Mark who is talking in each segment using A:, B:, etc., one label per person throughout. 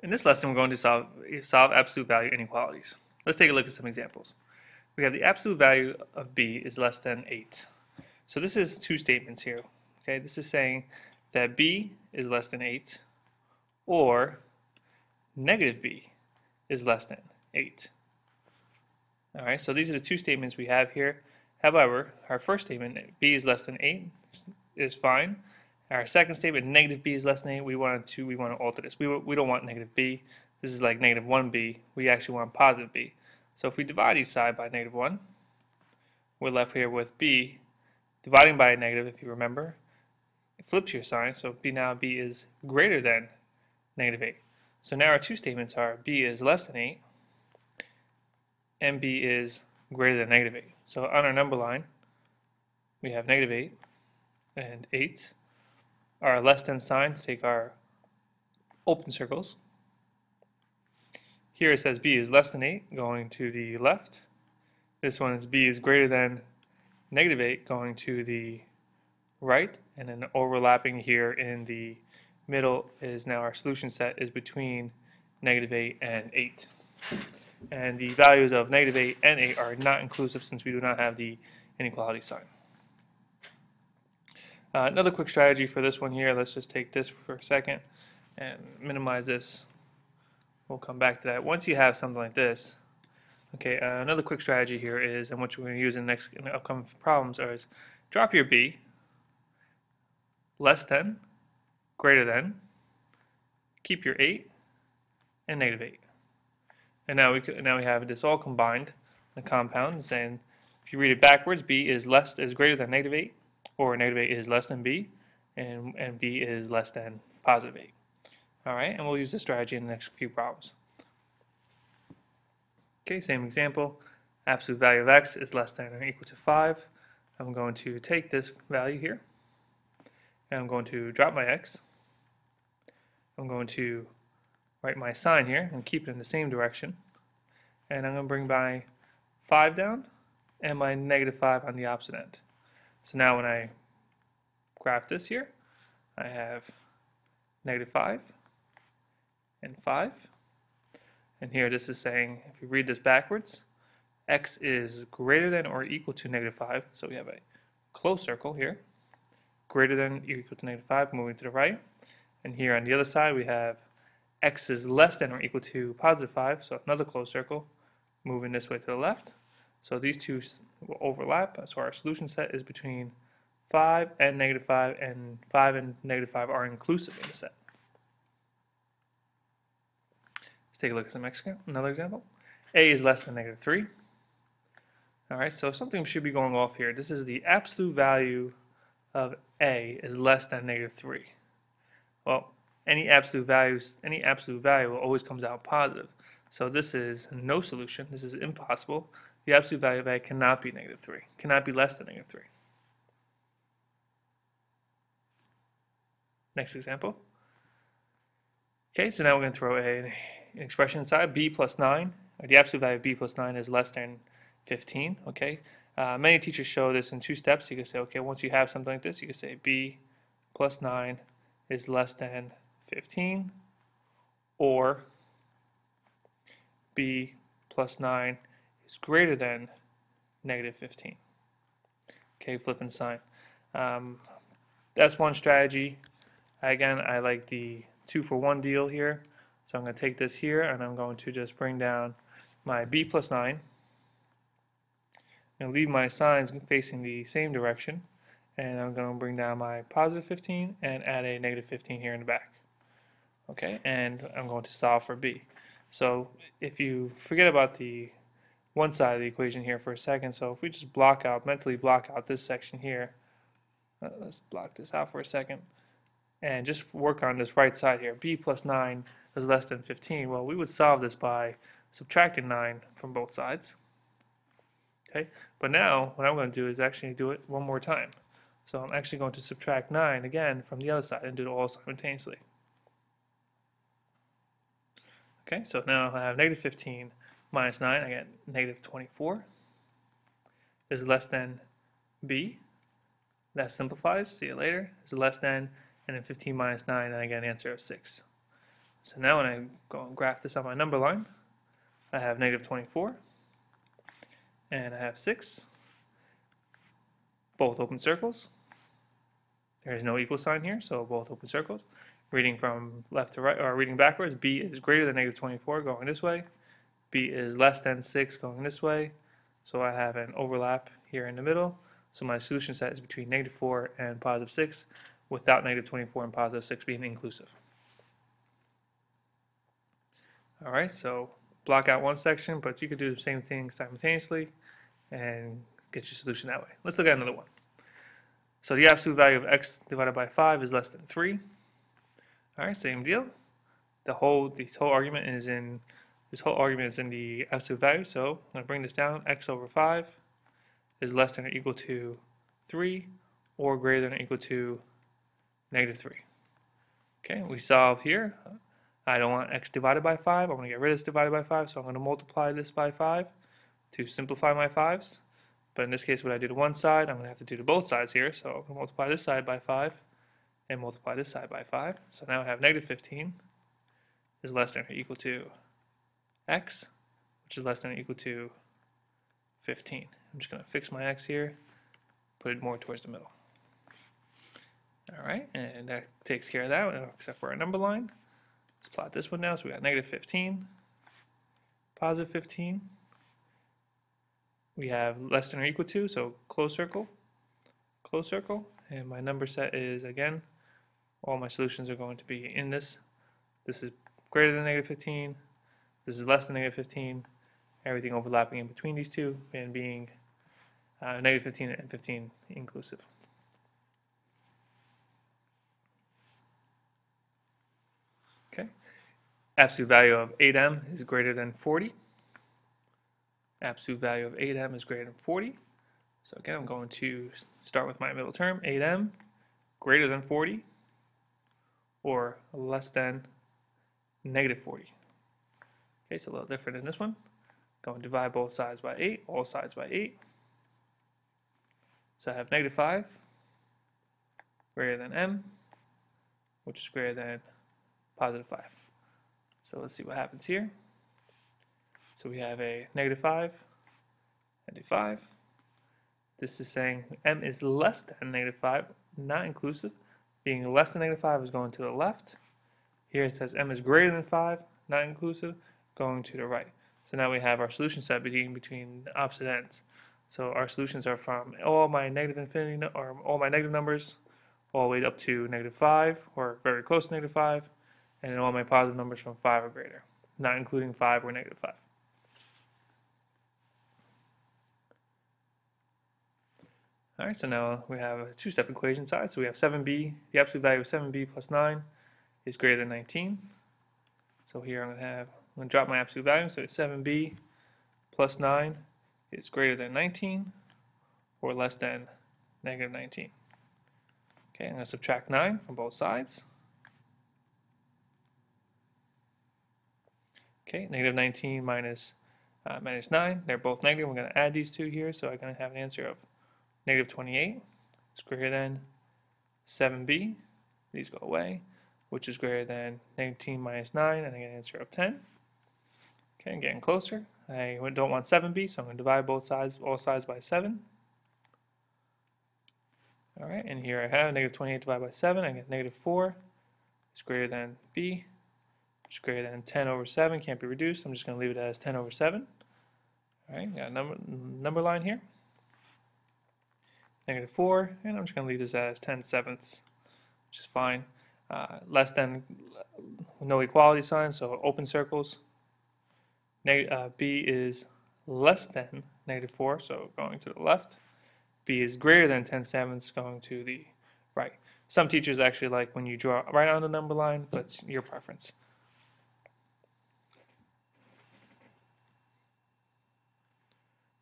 A: In this lesson, we're going to solve absolute value inequalities. Let's take a look at some examples. We have the absolute value of b is less than 8. So this is two statements here. Okay, this is saying that b is less than 8 or negative b is less than 8. All right, so these are the two statements we have here. However, our first statement, b is less than 8, is fine. Our second statement, negative b is less than 8, we want to alter this. We don't want negative b. This is like negative 1b. We actually want positive b. So if we divide each side by negative 1, we're left here with b dividing by a negative, if you remember. It flips your sign, so now b is greater than negative 8. So now our two statements are b is less than 8 and b is greater than negative 8. So on our number line, we have negative 8 and 8. Our less than signs take our open circles. Here it says b is less than 8 going to the left. This one is b is greater than negative 8 going to the right, and then overlapping here in the middle is now our solution set is between negative 8 and 8. And the values of negative 8 and 8 are not inclusive since we do not have the inequality sign. Another quick strategy for this one here, let's just take this for a second and minimize this. We'll come back to that. Once you have something like this, okay, another quick strategy here is, and what we're going to use in the upcoming problems, is drop your b, less than, greater than, keep your 8, and negative 8. And now we have this all combined in the compound, saying if you read it backwards, b is greater than negative 8, or negative 8 is less than b, and b is less than positive 8. All right, and we'll use this strategy in the next few problems. Okay, same example. Absolute value of x is less than or equal to 5. I'm going to take this value here, and I'm going to drop my x. I'm going to write my sign here and keep it in the same direction. And I'm going to bring my 5 down and my negative 5 on the opposite end. So now when I graph this here, I have negative 5 and 5. And here this is saying, if you read this backwards, x is greater than or equal to negative 5. So we have a closed circle here. Greater than or equal to negative 5, moving to the right. And here on the other side we have x is less than or equal to positive 5. So another closed circle, moving this way to the left. So these two will overlap, so our solution set is between 5 and negative 5, and 5 and negative 5 are inclusive in the set. Let's take a look at another example. A is less than negative 3. Alright, so something should be going off here. This is the absolute value of A is less than negative 3. Well, any absolute value always comes out positive. So this is no solution. This is impossible. The absolute value of A cannot be negative 3, cannot be less than negative 3. Next example. Okay, so now we're going to throw an expression inside, b plus 9. The absolute value of b plus 9 is less than 15. Okay, many teachers show this in two steps. You can say, okay, once you have something like this, you can say b plus 9 is less than 15, or b plus 9 is greater than negative 15. Okay, flipping sign. That's one strategy. Again, I like the 2-for-1 deal here. So I'm going to take this here and I'm going to just bring down my b plus 9 and leave my signs facing the same direction. And I'm going to bring down my positive 15 and add a negative 15 here in the back. Okay, and I'm going to solve for b. So if you forget about the one side of the equation here for a second, so if we just mentally block out this section here, let's block this out for a second, and just work on this right side here. B plus 9 is less than 15. Well, we would solve this by subtracting 9 from both sides. Okay, but now what I'm going to do is actually do it one more time. So I'm actually going to subtract 9 again from the other side and do it all simultaneously. Okay, so now I have negative 15 minus 9, I get negative 24 is less than b. That simplifies, see you later, is less than, and then 15 minus 9, and I get an answer of 6. So now when I go and graph this on my number line, I have negative 24 and I have 6, both open circles. There is no equal sign here, so both open circles. Reading from left to right, or reading backwards, b is greater than negative 24 going this way. B is less than 6 going this way. So I have an overlap here in the middle. So my solution set is between negative 4 and positive 6 without negative 24 and positive 6 being inclusive. Alright, so block out one section, but you could do the same thing simultaneously and get your solution that way. Let's look at another one. So the absolute value of x divided by 5 is less than 3. Alright, same deal. This whole argument is in the absolute value, so I'm going to bring this down. X over 5 is less than or equal to 3 or greater than or equal to negative 3. Okay, we solve here. I don't want x divided by 5. I want to get rid of this divided by 5, so I'm going to multiply this by 5 to simplify my 5s. But in this case, what I do to one side, I'm going to have to do to both sides here. So I'm going to multiply this side by 5 and multiply this side by 5. So now I have negative 15 is less than or equal to x, which is less than or equal to 15. I'm just going to fix my x here, put it more towards the middle. Alright, and that takes care of that, except for our number line. Let's plot this one now. So we got negative 15, positive 15. We have less than or equal to, so close circle, and my number set is, again, all my solutions are going to be in this. This is greater than negative 15, this is less than negative 15, everything overlapping in between these two, and being negative 15 and 15 inclusive. Okay, absolute value of 8m is greater than 40. Absolute value of 8m is greater than 40. So again, I'm going to start with my middle term, 8m greater than 40 or less than negative 40. Okay, it's a little different in this one. Going to divide both sides by 8, all sides by 8. So I have negative 5 greater than m, which is greater than positive 5. So let's see what happens here. So we have a negative 5 and a 5. This is saying m is less than negative 5, not inclusive. Being less than negative 5 is going to the left. Here it says m is greater than 5, not inclusive, going to the right. So now we have our solution set between the opposite ends. So our solutions are from all my negative infinity, or all my negative numbers, all the way up to negative 5, or very close to negative 5, and then all my positive numbers from 5 or greater, not including 5 or negative 5. Alright, so now we have a two-step equation side. So we have 7b, the absolute value of 7b plus 9 is greater than 19. So here I'm going to drop my absolute value. So 7b plus 9 is greater than 19 or less than negative 19. Okay, I'm going to subtract 9 from both sides. Okay, negative 19 minus 9, they're both negative. We're going to add these two here, so I'm going to have an answer of negative 28 is greater than 7b. These go away, which is greater than 19 minus 9, and I get an answer of 10. Okay, I'm getting closer. I don't want 7b, so I'm going to divide all sides by 7. Alright, and here I have negative 28 divided by 7. I get negative 4 is greater than b, which is greater than 10 over 7. Can't be reduced. I'm just going to leave it as 10 over 7. Alright, got a number line here. Negative 4, and I'm just going to leave this as 10/7, which is fine. Less than, no equality sign, so open circles. B is less than negative 4, so going to the left. B is greater than 10/7, going to the right. Some teachers actually like when you draw right on the number line, but it's your preference.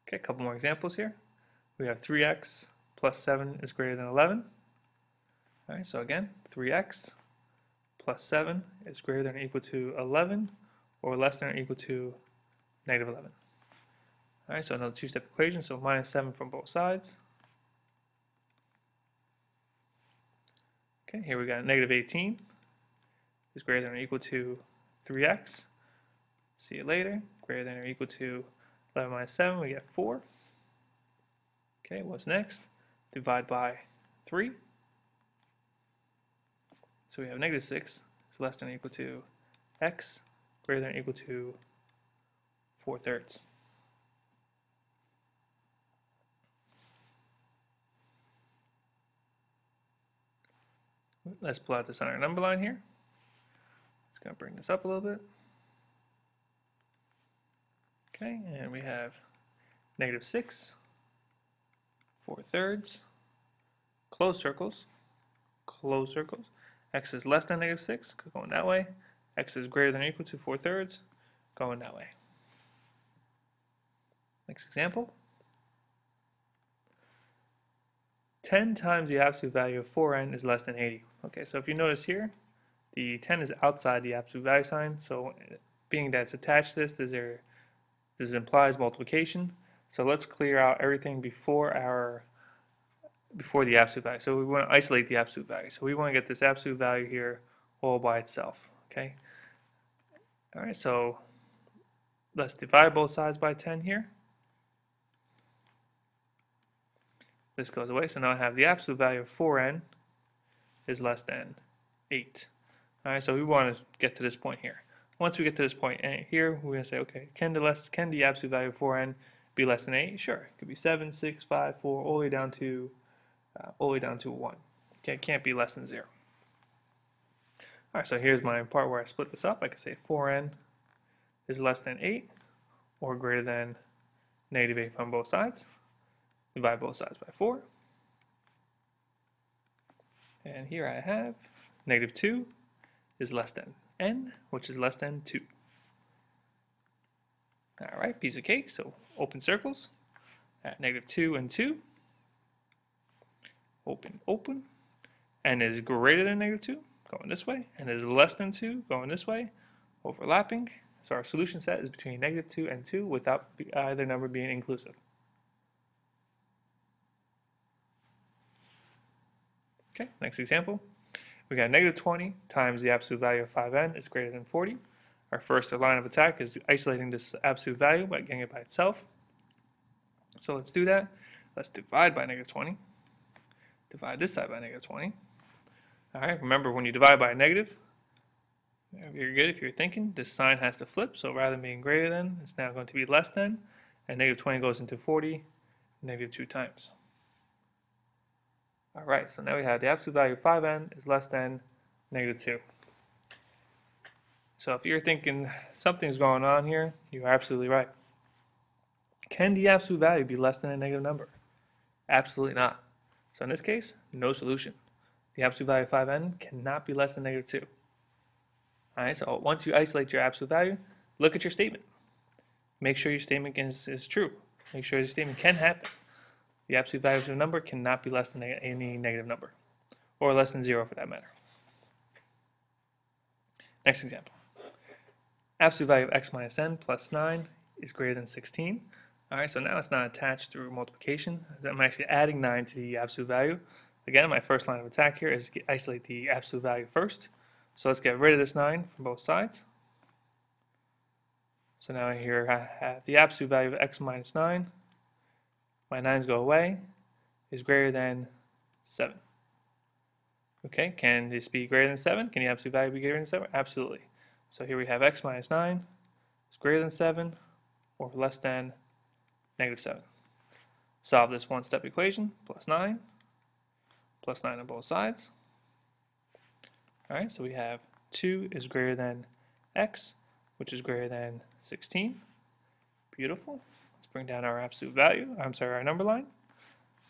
A: Okay, a couple more examples here. We have 3x plus 7 is greater than 11. Alright, so again, 3x plus 7 is greater than or equal to 11 or less than or equal to negative 11. Alright, so another two-step equation, so minus 7 from both sides. Okay, here we got negative 18 is greater than or equal to 3x. See you later. Greater than or equal to 11 minus 7, we get 4. Okay, what's next? Divide by 3. So we have negative 6 is less than or equal to x greater than or equal to 4/3. Let's plot this on our number line here. Just going to bring this up a little bit. Okay, and we have negative 6, 4/3, close circles, x is less than negative 6, going that way, x is greater than or equal to 4/3, going that way. Next example. 10 times the absolute value of 4n is less than 80. Okay, so if you notice here, the 10 is outside the absolute value sign, so being that it's attached to this implies multiplication. So let's clear out everything before the absolute value. So we want to isolate the absolute value. So we want to get this absolute value here all by itself. Okay. All right. So let's divide both sides by 10 here. This goes away. So now I have the absolute value of 4n is less than 8. All right. So we want to get to this point here. Once we get to this point here, we're going to say, okay, can the absolute value of 4n be less than 8? Sure. It could be 7, 6, 5, 4, all the way down to 1. Okay, it can't be less than 0. All right, so here's my part where I split this up. I can say 4n is less than 8 or greater than negative 8 on both sides. Divide both sides by 4. And here I have negative 2 is less than n, which is less than 2. All right, piece of cake. So open circles at negative 2 and 2. Open, open. N is greater than negative 2, going this way. N is less than 2, going this way. Overlapping. So our solution set is between negative 2 and 2 without either number being inclusive. Okay, next example. We got negative 20 times the absolute value of 5n is greater than 40. Our first line of attack is isolating this absolute value by getting it by itself. So let's do that. Let's divide by negative 20. Divide this side by negative 20. All right, remember when you divide by a negative, you're good if you're thinking, this sign has to flip. So rather than being greater than, it's now going to be less than. And negative 20 goes into 40, negative 2 times. All right, so now we have the absolute value of 5n is less than negative 2. So if you're thinking something's going on here, you're absolutely right. Can the absolute value be less than a negative number? Absolutely not. So in this case, no solution. The absolute value of 5n cannot be less than negative 2. All right, so once you isolate your absolute value, look at your statement. Make sure your statement is true. Make sure your statement can happen. The absolute value of a number cannot be less than any negative number, or less than 0 for that matter. Next example. Absolute value of x minus n plus 9 is greater than 16. All right, so now it's not attached through multiplication. I'm actually adding 9 to the absolute value. Again, my first line of attack here is to isolate the absolute value first. So let's get rid of this 9 from both sides. So now here I have the absolute value of x minus 9. My 9's go away, is greater than 7. Okay, can this be greater than 7? Can the absolute value be greater than 7? Absolutely. So here we have x minus 9 is greater than 7 or less than negative 7. Solve this one-step equation, plus 9 on both sides. All right, so we have 2 is greater than x, which is greater than 16. Beautiful. Let's bring down our absolute value, our number line.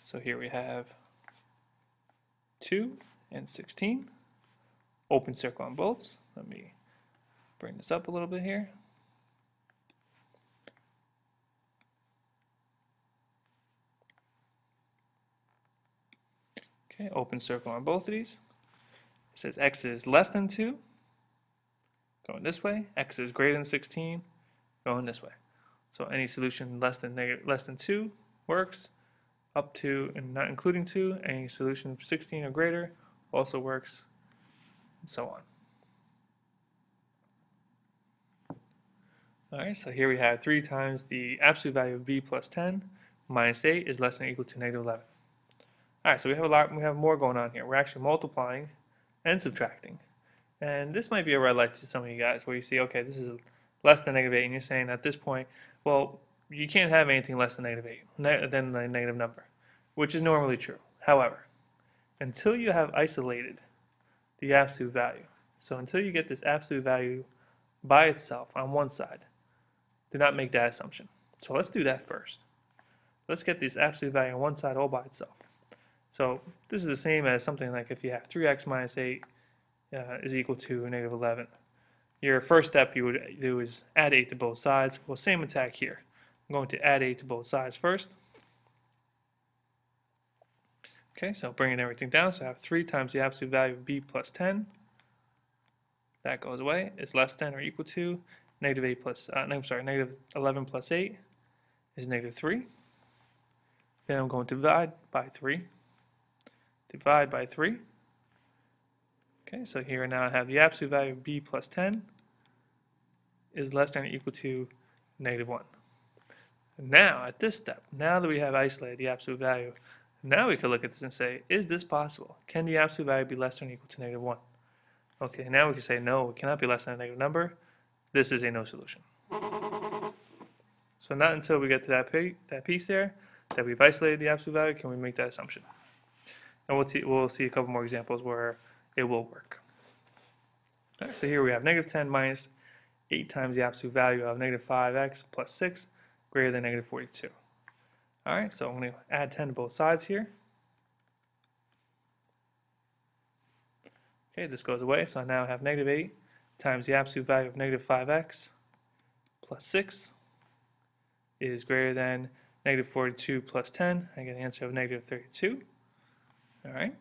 A: So here we have 2 and 16. Open circle on both. Let me bring this up a little bit here. Okay, open circle on both of these. It says x is less than 2, going this way. X is greater than 16, going this way. So any solution less than 2 works. Up to and not including 2, any solution for 16 or greater also works, and so on. Alright, so here we have 3 times the absolute value of b plus 10 minus 8 is less than or equal to negative 11. Alright, so we have more going on here. We're actually multiplying and subtracting. And this might be a red light to some of you guys where you see, okay, this is less than negative 8, and you're saying at this point, well, you can't have anything less than negative 8, than a negative number, which is normally true. However, until you have isolated the absolute value, so until you get this absolute value by itself on one side, do not make that assumption. So let's do that first. Let's get this absolute value on one side all by itself. So this is the same as something like if you have 3x minus 8 is equal to negative 11. Your first step you would do is add 8 to both sides. Well, same attack here. I'm going to add 8 to both sides first. Okay, so bringing everything down, so I have 3 times the absolute value of b plus 10. That goes away. It's less than or equal to negative 8 plus, negative 11 plus 8 is negative 3. Then I'm going to divide by 3. Divide by 3. Okay, so here now I have the absolute value of b plus 10 is less than or equal to negative 1. Now, at this step, now that we have isolated the absolute value, now we can look at this and say, is this possible? Can the absolute value be less than or equal to negative 1? Okay, now we can say, no, it cannot be less than a negative number. This is a no solution. So not until we get to that piece there, that we've isolated the absolute value, can we make that assumption. And we'll see a couple more examples where it will work. Right, so here we have negative 10 minus 8 times the absolute value of negative 5x plus 6 greater than negative 42. Alright, so I'm going to add 10 to both sides here. Okay, this goes away, so I now have negative 8 times the absolute value of negative 5x plus 6 is greater than negative 42 plus 10. I get an answer of negative 32. Alright,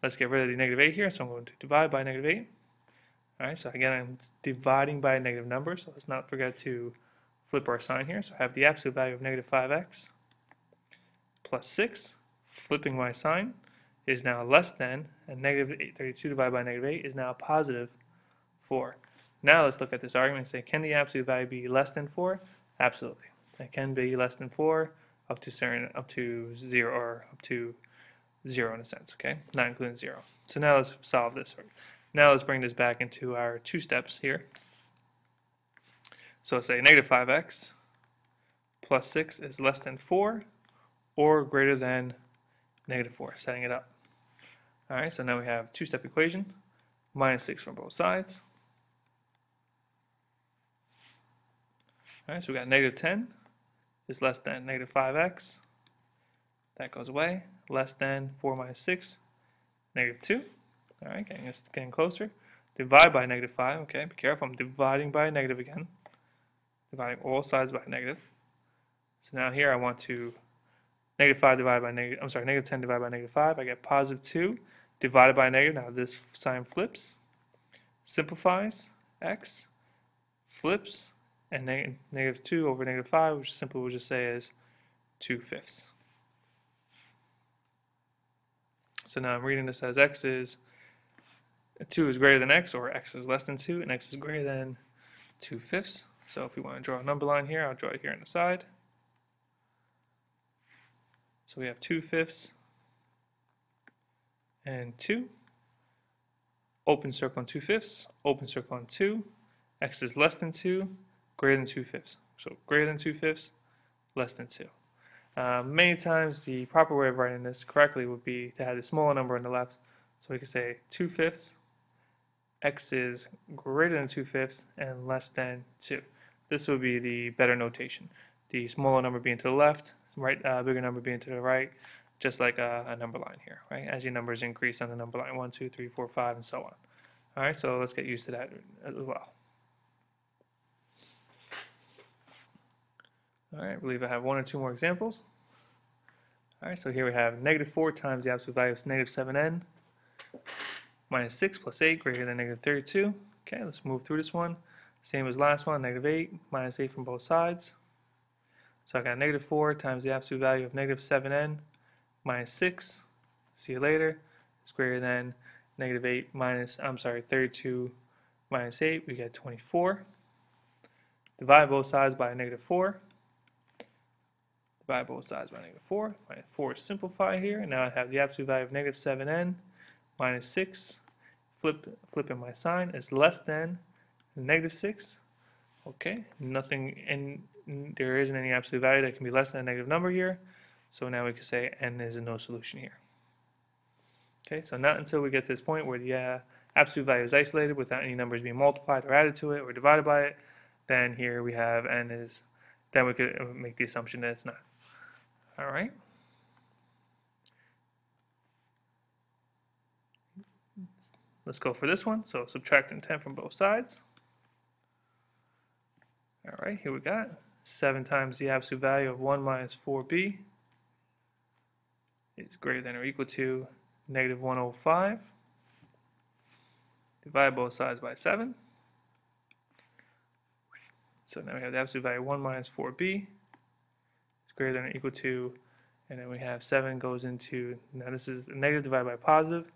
A: let's get rid of the negative 8 here, so I'm going to divide by negative 8. Alright, so again, I'm dividing by a negative number, so let's not forget to flip our sign here. So I have the absolute value of negative 5x plus 6, flipping my sign, is now less than, and negative 32 divided by negative 8 is now positive 4. Now let's look at this argument and say, can the absolute value be less than 4? Absolutely. It can be less than 4 up to 0 or up to 0 in a sense, okay? Not including 0. So now let's solve this. Now let's bring this back into our two steps here. So say negative 5x plus 6 is less than 4 or greater than negative 4, setting it up. Alright, so now we have two-step equation, minus 6 from both sides. Alright, so we got negative 10 is less than negative 5x. That goes away. Less than 4 minus 6, negative 2. Alright, getting closer. Divide by negative 5. Okay, be careful. I'm dividing by a negative again. Dividing all sides by negative. So now here I want to negative 5 divided by negative, negative 10 divided by negative 5. I get positive 2 divided by a negative. Now this sign flips, simplifies, x, flips, and negative 2 over negative 5, which simply we'll just say is 2/5. So now I'm reading this as x is 2 is greater than x, or x is less than 2, and x is greater than 2/5. So if we want to draw a number line here, I'll draw it here on the side. So we have 2/5 and 2. Open circle on 2/5, open circle on 2. X is less than 2, greater than 2/5. So greater than 2/5, less than 2. Many times the proper way of writing this correctly would be to have the smaller number on the left. So we could say 2/5, x is greater than 2/5 and less than 2. This would be the better notation. The smaller number being to the left, bigger number being to the right, just like a number line here, right? As your numbers increase on the number line, 1, 2, 3, 4, 5, and so on. All right, so let's get used to that as well. All right, I believe I have 1 or 2 more examples. All right, so here we have negative 4 times the absolute value of negative 7n minus 6 plus 8 greater than negative 32. Okay, let's move through this one. Same as last one, negative 8 minus 8 from both sides. So I got negative 4 times the absolute value of negative 7n minus 6, see you later, is greater than negative 32 minus 8, we get 24. divide both sides by -4. Divide both sides by -4. My 4 is simplified here, and now I have the absolute value of -7n minus 6. Flipping my sign is less than -6. Okay, nothing, and there isn't any absolute value that can be less than a negative number here. So now we can say n is a no solution here. Okay, so not until we get to this point where the absolute value is isolated without any numbers being multiplied or added to it or divided by it, then here we have n is, then we could make the assumption that it's not. All right. Let's go for this one. So subtracting 10 from both sides. All right, here we got 7 times the absolute value of 1 minus 4b is greater than or equal to -105. Divide both sides by 7. So now we have the absolute value of 1 minus 4b is greater than or equal to, and then we have 7 goes into, now this is a negative divided by positive.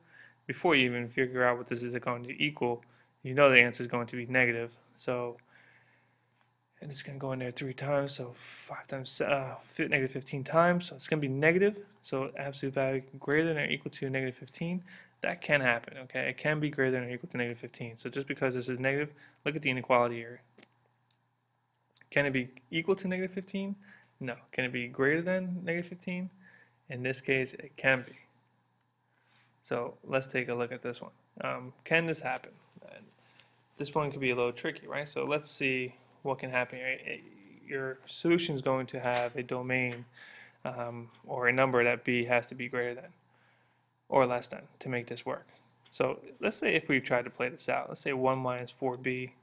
A: Before you even figure out what this is going to equal, you know the answer is going to be negative. So, and it's going to go in there 3 times, so 5 times, negative 15 times, so it's going to be negative. So absolute value greater than or equal to -15. That can happen, okay? It can be greater than or equal to -15. So just because this is negative, look at the inequality here. Can it be equal to -15? No. Can it be greater than -15? In this case, it can be. So let's take a look at this one. Can this happen? And this one could be a little tricky, right? So let's see what can happen here. Your solution is going to have a domain or a number that b has to be greater than or less than to make this work. So let's say if we tried to play this out, let's say 1 minus 4b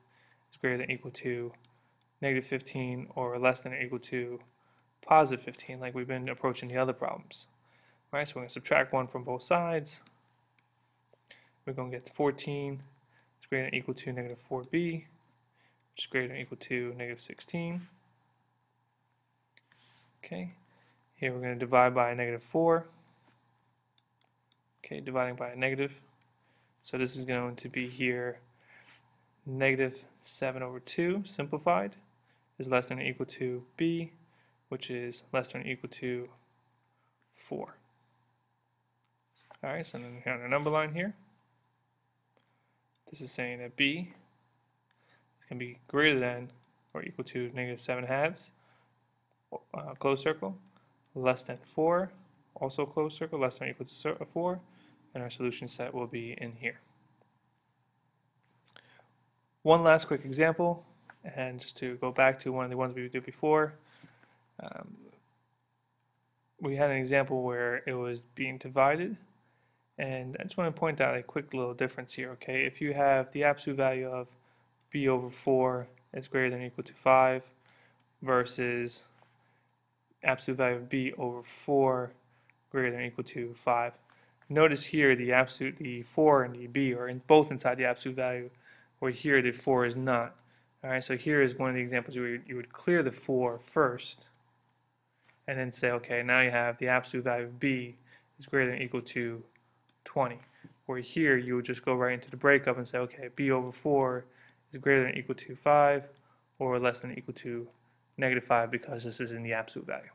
A: is greater than or equal to -15 or less than or equal to +15, like we've been approaching the other problems. All right, so we're going to subtract 1 from both sides. We're going to get 14 is greater than or equal to -4b, which is greater than or equal to -16. Okay, here we're going to divide by a -4. Okay, dividing by a negative. So this is going to be here -7/2 simplified is less than or equal to b, which is less than or equal to 4. Alright, so then we have our number line here. This is saying that b is going to be greater than or equal to -7/2, closed circle, less than 4, also closed circle, less than or equal to 4, and our solution set will be in here. One last quick example, and just to go back to one of the ones we did before, we had an example where it was being divided, and I just want to point out a quick little difference here. Okay, if you have the absolute value of b over 4 is greater than or equal to 5 versus absolute value of b over 4 greater than or equal to 5. Notice here the 4 and the b are both inside the absolute value, where here the 4 is not. Alright, so here is one of the examples where you would clear the 4 first and then say, okay, now you have the absolute value of b is greater than or equal to 20. Where here you would just go right into the breakup and say, okay, b over 4 is greater than or equal to 5 or less than or equal to -5 because this is in the absolute value.